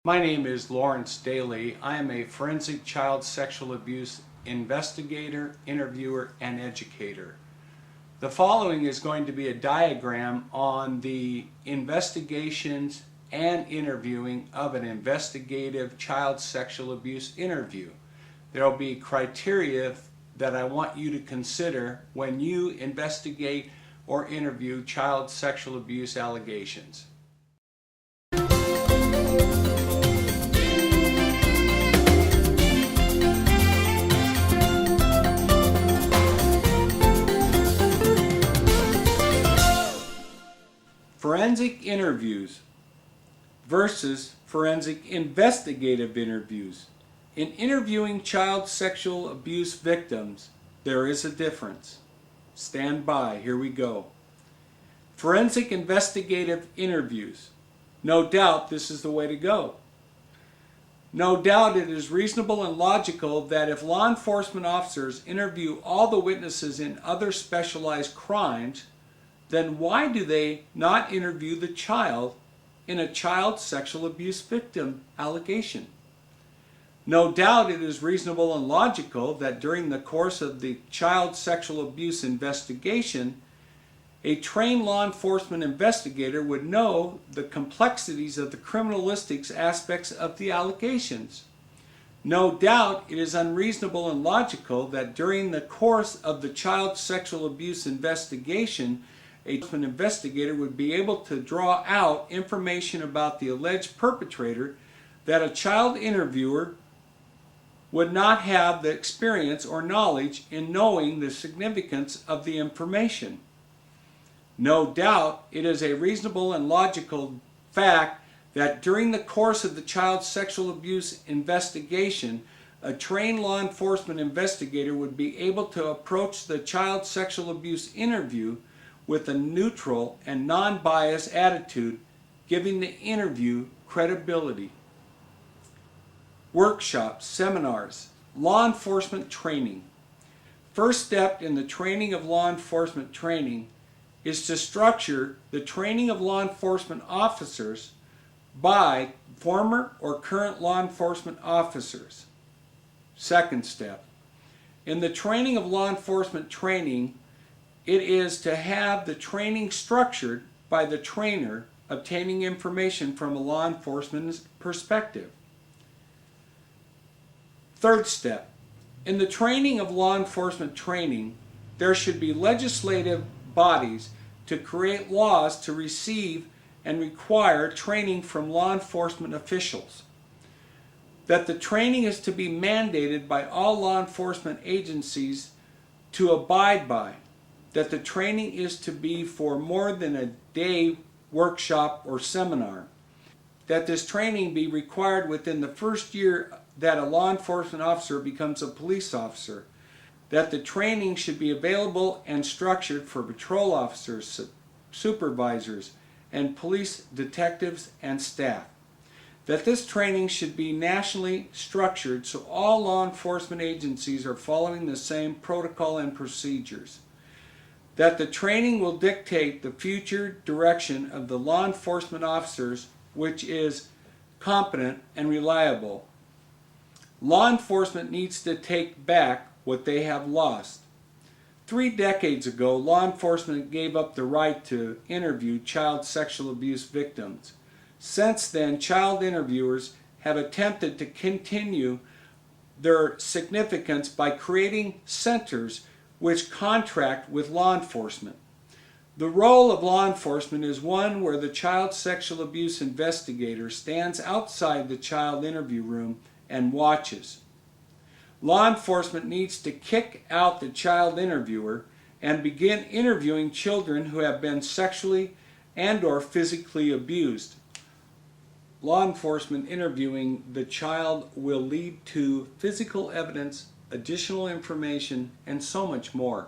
My name is Lawrence Daly. I am a forensic child sexual abuse investigator, interviewer, and educator. The following is going to be a diagram on the investigations and interviewing of an investigative child sexual abuse interview. There will be criteria that I want you to consider when you investigate or interview child sexual abuse allegations. Forensic interviews versus forensic investigative interviews. In interviewing child sexual abuse victims, there is a difference. Stand by, here we go. Forensic investigative interviews. No doubt this is the way to go. No doubt it is reasonable and logical that if law enforcement officers interview all the witnesses in other specialized crimes, then why do they not interview the child in a child sexual abuse victim allegation? No doubt it is reasonable and logical that during the course of the child sexual abuse investigation, a trained law enforcement investigator would know the complexities of the criminalistic aspects of the allegations. No doubt it is unreasonable and logical that during the course of the child sexual abuse investigation, an investigator would be able to draw out information about the alleged perpetrator that a child interviewer would not have the experience or knowledge in knowing the significance of the information. No doubt it is a reasonable and logical fact that during the course of the child sexual abuse investigation, a trained law enforcement investigator would be able to approach the child sexual abuse interview with a neutral and non-biased attitude, giving the interview credibility. Workshops, seminars, law enforcement training. First step in the training of law enforcement training is to structure the training of law enforcement officers by former or current law enforcement officers. Second step, in the training of law enforcement training, it is to have the training structured by the trainer obtaining information from a law enforcement perspective. Third step, in the training of law enforcement training, there should be legislative bodies to create laws to receive and require training from law enforcement officials. That the training is to be mandated by all law enforcement agencies to abide by. That the training is to be for more than a day workshop or seminar. That this training be required within the first year that a law enforcement officer becomes a police officer. That the training should be available and structured for patrol officers, supervisors, and police detectives and staff. That this training should be nationally structured so all law enforcement agencies are following the same protocol and procedures. That the training will dictate the future direction of the law enforcement officers, which is competent and reliable. Law enforcement needs to take back what they have lost. 3 decades ago, law enforcement gave up the right to interview child sexual abuse victims. Since then, child interviewers have attempted to continue their significance by creating centers which contract with law enforcement. The role of law enforcement is one where the child sexual abuse investigator stands outside the child interview room and watches. Law enforcement needs to kick out the child interviewer and begin interviewing children who have been sexually and/or physically abused. Law enforcement interviewing the child will lead to physical evidence, additional information, and so much more.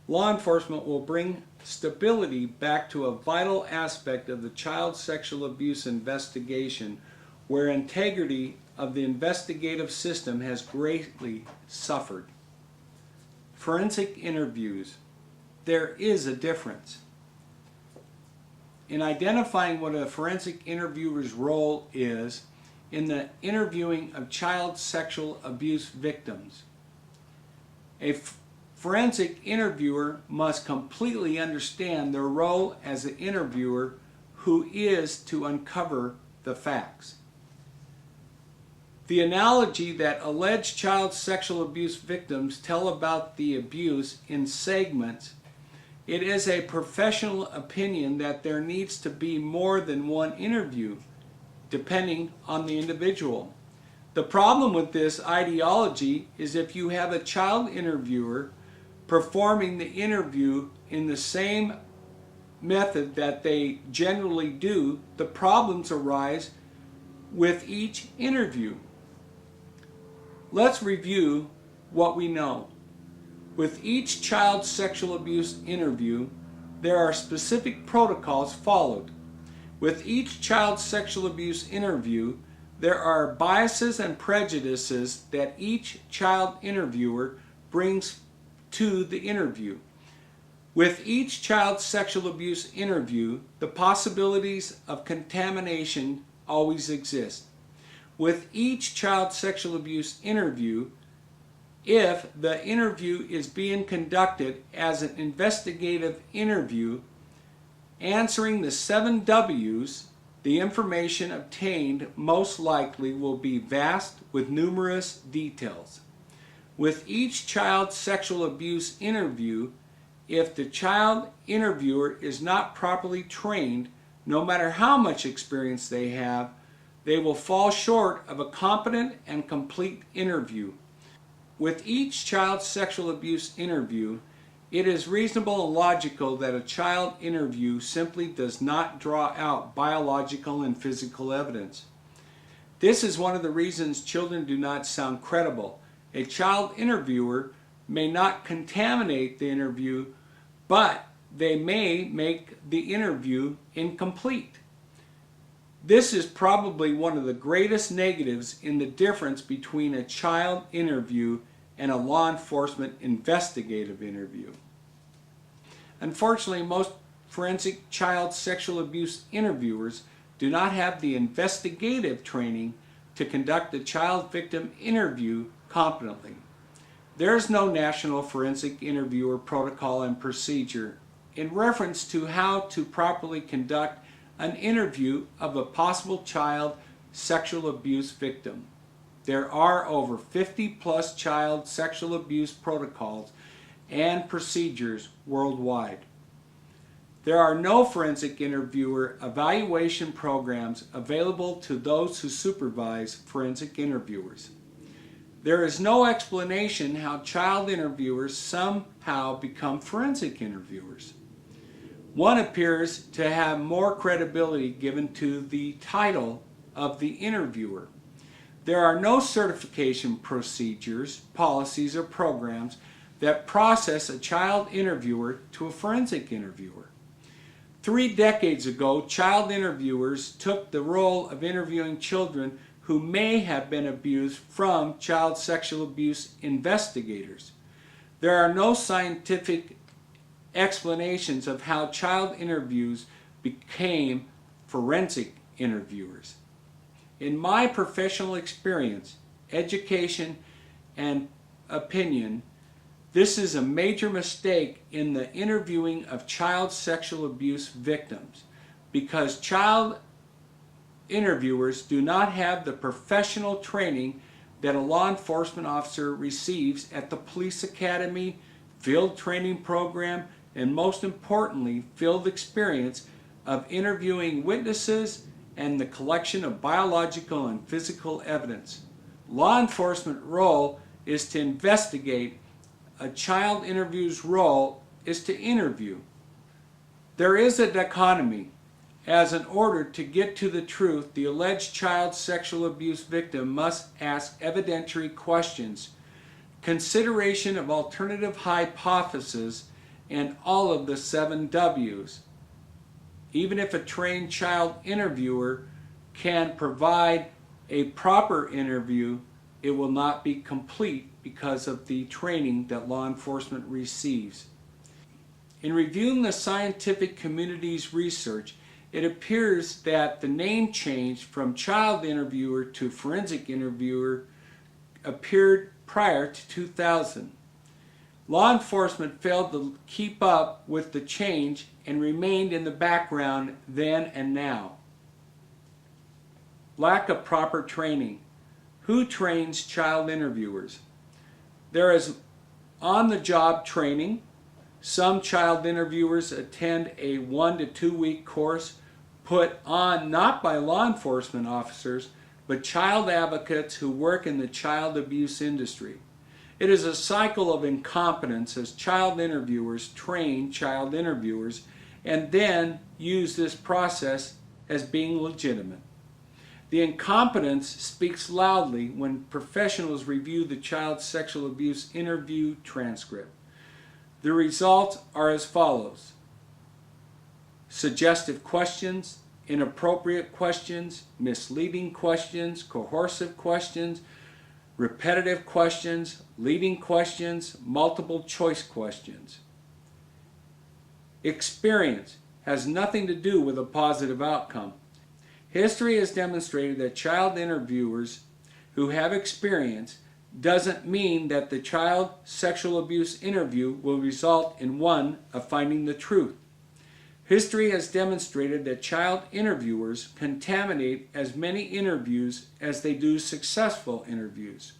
Law enforcement will bring stability back to a vital aspect of the child sexual abuse investigation where integrity of the investigative system has greatly suffered. Forensic interviews. There is a difference. in identifying what a forensic interviewer's role is in the interviewing of child sexual abuse victims. A forensic interviewer must completely understand their role as an interviewer who is to uncover the facts. The analogy that alleged child sexual abuse victims tell about the abuse in segments, it is a professional opinion that there needs to be more than one interview, depending on the individual. The problem with this ideology is if you have a child interviewer performing the interview in the same method that they generally do, the problems arise with each interview. Let's review what we know. With each child sexual abuse interview, there are specific protocols followed. With each child sexual abuse interview, there are biases and prejudices that each child interviewer brings to the interview. With each child sexual abuse interview, the possibilities of contamination always exist. With each child sexual abuse interview, if the interview is being conducted as an investigative interview, answering the 7 W's, the information obtained most likely will be vast with numerous details. With each child sexual abuse interview, if the child interviewer is not properly trained, no matter how much experience they have, they will fall short of a competent and complete interview. With each child sexual abuse interview, it is reasonable and logical that a child interview simply does not draw out biological and physical evidence. This is one of the reasons children do not sound credible. A child interviewer may not contaminate the interview, but they may make the interview incomplete. This is probably one of the greatest negatives in the difference between a child interview and a law enforcement investigative interview. Unfortunately, most forensic child sexual abuse interviewers do not have the investigative training to conduct a child victim interview competently. There is no national forensic interviewer protocol and procedure in reference to how to properly conduct an interview of a possible child sexual abuse victim. There are over 50+ child sexual abuse protocols and procedures worldwide. There are no forensic interviewer evaluation programs available to those who supervise forensic interviewers. There is no explanation how child interviewers somehow become forensic interviewers. One appears to have more credibility given to the title of the interviewer. There are no certification procedures, policies, or programs that process a child interviewer to a forensic interviewer. 3 decades ago, child interviewers took the role of interviewing children who may have been abused from child sexual abuse investigators. There are no scientific explanations of how child interviews became forensic interviewers. In my professional experience, education, and opinion, this is a major mistake in the interviewing of child sexual abuse victims because child interviewers do not have the professional training that a law enforcement officer receives at the police academy, field training program, and most importantly, field experience of interviewing witnesses and the collection of biological and physical evidence. Law enforcement role is to investigate. A child interview's role is to interview. There is a dichotomy, as in order to get to the truth, the alleged child sexual abuse victim must ask evidentiary questions, consideration of alternative hypotheses, and all of the 7 W's. Even if a trained child interviewer can provide a proper interview, it will not be complete because of the training that law enforcement receives. In reviewing the scientific community's research, it appears that the name change from child interviewer to forensic interviewer appeared prior to 2000. Law enforcement failed to keep up with the change and remained in the background then and now. Lack of proper training. Who trains child interviewers? There is on-the-job training. Some child interviewers attend a 1 to 2 week course put on not by law enforcement officers, but child advocates who work in the child abuse industry. It is a cycle of incompetence as child interviewers train child interviewers and then use this process as being legitimate. The incompetence speaks loudly when professionals review the child sexual abuse interview transcript. The results are as follows: suggestive questions, inappropriate questions, misleading questions, coercive questions, repetitive questions, leading questions, multiple choice questions. Experience has nothing to do with a positive outcome. History has demonstrated that child interviewers who have experience doesn't mean that the child sexual abuse interview will result in one of finding the truth. History has demonstrated that child interviewers contaminate as many interviews as they do successful interviews.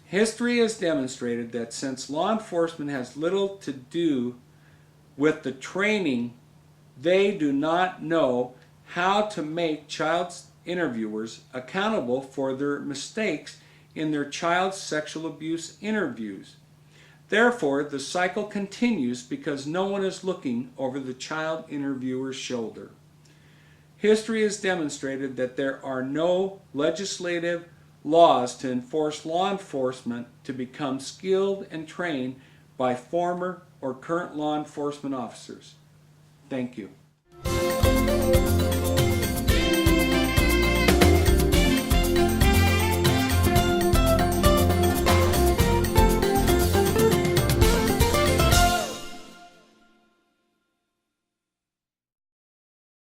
History has demonstrated that since law enforcement has little to do with the training, they do not know how to make child interviewers accountable for their mistakes in their child sexual abuse interviews. Therefore, the cycle continues because no one is looking over the child interviewer's shoulder. History has demonstrated that there are no legislative laws to enforce law enforcement to become skilled and trained by former or current law enforcement officers. Thank you.